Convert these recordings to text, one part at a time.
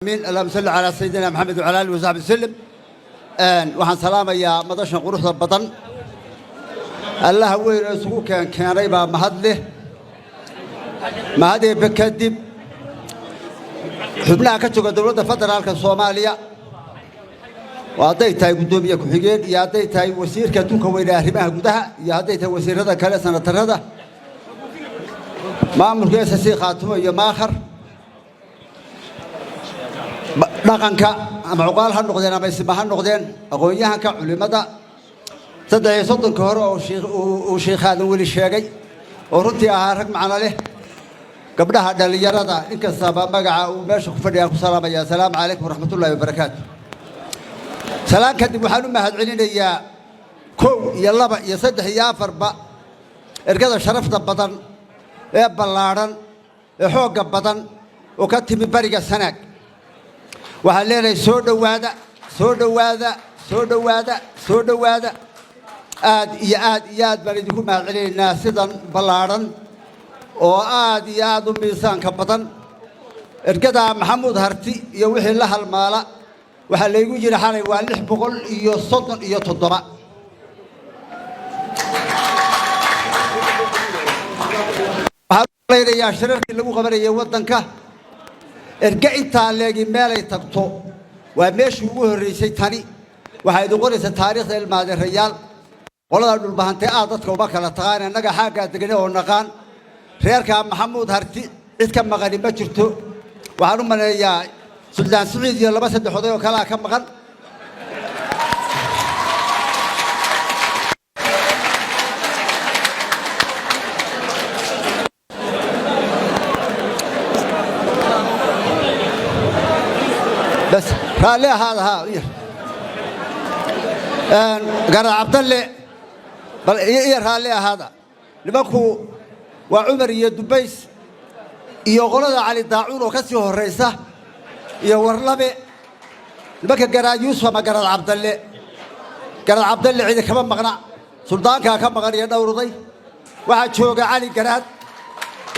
اللهم صل على سيدنا محمد وعلى اله وصحبه وسلم. waxaan salaamayaa madashan quruxda badan. Allah weyn isugu keenay baa mahad leh. mahad ee kadib xubnaha ka jooga dawladda federaalka Soomaaliya waaday tahay gudoomiye ku xigeen iyo haday tahay wasiirka dunka weynaha arrimaha gudaha iyo haday tahay wasiirada kale sanatarada maamulka si qaatimo iyo maakhar dhaqanka ama uqaal ha noqdeen ama isbahan noqdeen aqoonyahanka culimada saddex soddonka hore oo sheekhadan wali sheegay oo runtii ahaa rag macna leh gabdhaha dhalinyarada inkastaba magaca uu meesha ku fadhiyaa ku salaamaya assalaamu calaykum waraxmatullaahi wabarakaatuh. salaan kadib waxaan u mahad celinayaa kow iyo laba iyo saddex iyo afarba ergada sharafta badan ee ballaaran ee xoogga badan oo ka timi bariga Sanaag. waxaan leenahay soo dhawaada soo dhawaada soo dhawaada soo dhawaada aad iyo aad baan idinku mahad celinaynaa sidan ballaaran oo aad iyo aad u miisaanka badan. ergada maxamuud harti iyo wixii la halmaala waxa laygu yiri xalay waa 637 waxaa shirarkii lagu qabanayay wadanka erga inta leegi meelay tagto waa meeshii ugu horeysay tani waxay noqonaysaa taariikhda ilmaade rayaal qolada dhulbahantay dadka uma kala taqaan anaga xaaga degan oo naqaan reerka maxamuud harti cid ka maqan ma jirto. waxaan u maleeyaa suldaan Saciid iyo laba saddex oday oo kala ka maqan بس رالي هذا قال عبد الله بل رالي هذا لماكو وعمر يدبيس يقولون علي داعون وكسيه الرئيسة يورلبي لماك قال يوسف ما قال عبد الله قال عبد الله عندك كمان مقنع سلطان كم مقنع يدور ضي واحد شوقة علي قراد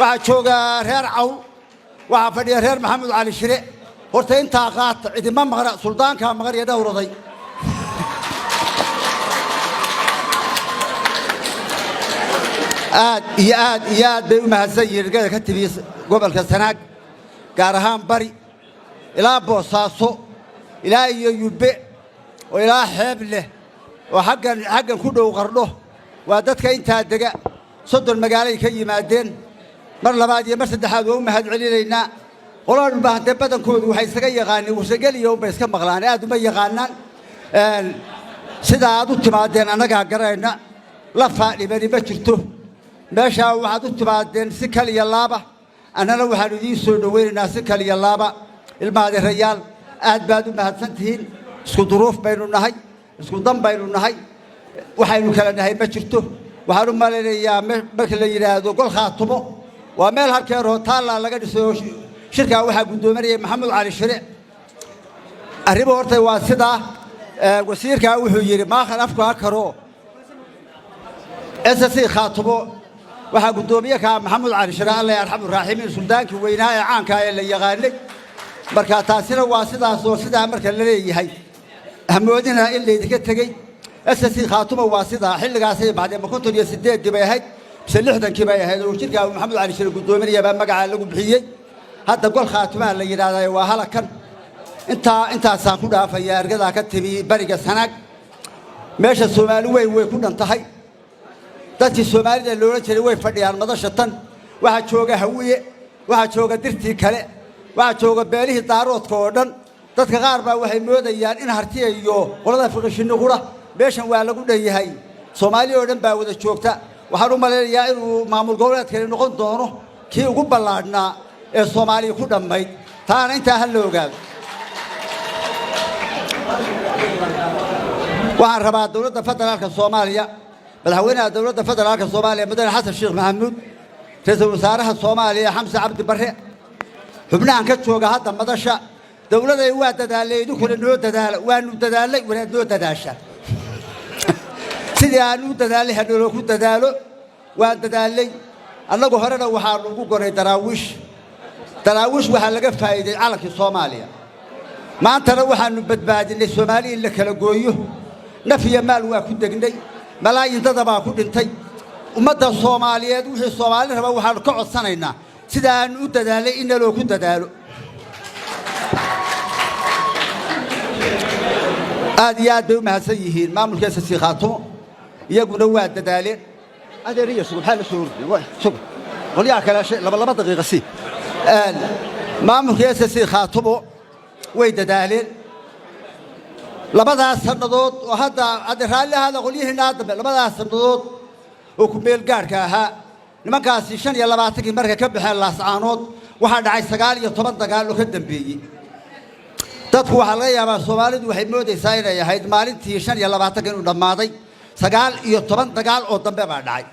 واحد شوقة رير عو واحد فدي رير محمد علي شريع horta inta qaat idima maqra suldaanka maqar iyo dhawraday aad bay u mahadsan yihiin ka tibis gobolka Sanaag gaar ahaan bari ilaa Boosaaso ilaa iyo Yube oo ilaa Xeeble oo xaggan ku dhow Qardho waa dadka inta dega soddon magaalay ka yimaadeen mar labaad iyo mar saddexaad oo mahad celinaynaa. qolada baahante badankoodu waxay isaga yaqaaneen wasagel iyo bay iska maqlaan aad uma yaqaanaan sida aad u timaadeen anaga garayna la faadhibani ma jirto meesha waxaad u timaadeen si kaliya laaba anana waxaan idin soo dhaweynaynaa si kaliya laaba ilmaade rayaal aad baad u mahadsantihiin isku duruuf baynu nahay isku dan baynu nahay waxaynu kala nahay ma jirto. waxaan u maleynayaa marka la yiraahdo gol khaatumo waa meel halkeer oo taala laga dhiso shirka waxa gudoominaya maxamuud cali shire arrimo hortay waa sida wasiirka wuxuu yiri ma khalafka karo SSC khaatumo waxa gudoomiyaha maxamuud cali shire Allah yarxamu raaximin suldaanki weynaa ee caanka ah ee la yaqaanay marka taasina waa sidaas oo sida marka la leeyahay hamoodina in leedka tagay SSC khaatumo waa sida xilligaas ay baadeen 58 dibay ahayd 60 bay ahayd oo shirka maxamuud cali shire gudoominaya baa magaca lagu bixiyay hadda gol khaatimaha la yiraahdo waa halakan inta saan ku dhaafaya ergada ka timi bariga Sanaag meesha Soomaali way ku dhantahay dadkii Soomaalida loola jiray way fadhiyaan madasha tan waxa jooga hawiye waxa jooga dirtii kale waxa jooga beelihii daaroodka oo dhan dadka qaar baa waxay moodayaan in hartiya iyo qolada fiqishinno qura meeshan waa lagu dhayahay Soomaali oo dhan baa wada joogta. waxaan u maleynayaa inuu maamul goboleedka noqon doono kii ugu ballaadhnaa ee Soomaaliya ku dhammayd taana inta hal loo ogaado. waxaan rabaa dawladda federaalka Soomaaliya madaxweynaha dawladda federaalka Soomaaliya madaxweyne Xasan Sheekh Maxamuud ra'iisul wasaaraha Soomaaliya Xamse Cabdi Barre xubnahan ka jooga hadda madasha dawladda waa dadaalay kula noo dadaala waanu dadaalay wanaad noo dadaasha sidii aanu dadaalay hadoo ku dadaalo waan dadaalay annagu horena waxaan ugu goray daraawish waxa laga faa'iiday calanka Soomaaliya ما أنت روح أنو بدباد إن السومالي اللي كلا جويه نفي مال واكود دقني ملايين تضبع كود انتي ومدى الصوماليات وحي الصومالي ربا وحال كعد سنينا سيدا أن أددالي إن لو كود دالو آديات دوما سيهين ما ملك أساسي خاطو يقولوا واد ددالي هذا ريا سوق حال سوق سوق وليا كلا شيء لما دقيقة سي ما ملك أساسي خاطبه ويددالين لبدا سندود وهذا رالي هذا قوليه نادم لبدا سندود وكميل قاركها nimankaasi 25 marka ka baxeen laascaanood waxa dhacay 19 dagaal oo ka dambeeyay dadku waxa laga yaabaa Soomaalidu waxay moodaysaa inay ahayd maalintii 25 inuu dhamaaday 19 dagaal oo dambe baa dhacay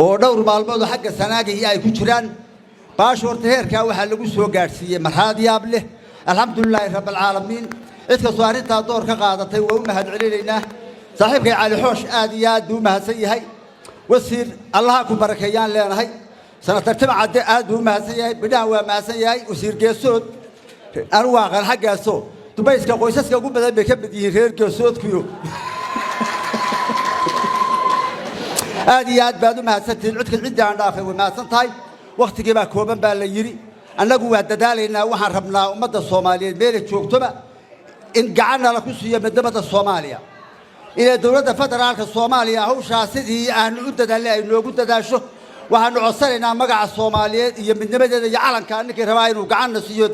oo dhowr maalmood xagga sanaaga ay ku jiraan baashoorta heerka waxa lagu soo gaarsiiyay marxalad yaab leh alxamdulilaahi rabbil caalamiin idka soo arinta door ka qaadatay waa u mahad celinaynaa saaxiibkay cali xoosh aad iyo aad u mahadsan yahay wasiir allah ku barakeeyaan leenahay sanatartib cadde aad u mahadsan yahay bidhaan waa mahadsan yahay wasiir geesood anu waaqan xagaaso dubayska qoysaska ugu badan bay ka mid yihiin reer geesoodkiyo aad iyo aad baad u mahadsantiin codka cidda aan dhaafay way mahadsan tahay waqtigii baa kooban baa la yiri annagu waa dadaalaynaa waxaan rabnaa ummadda Soomaaliyeed meel joogtoba in gacan la ku siiyo midnimada Soomaaliya إلى دولة فدرالك الصومالية هوشا سيدي أن أدد أن نوجد داشو وأن عصرنا مجا الصومالية يمن نبدأ يعلن كأنك رواين وقعنا سيوت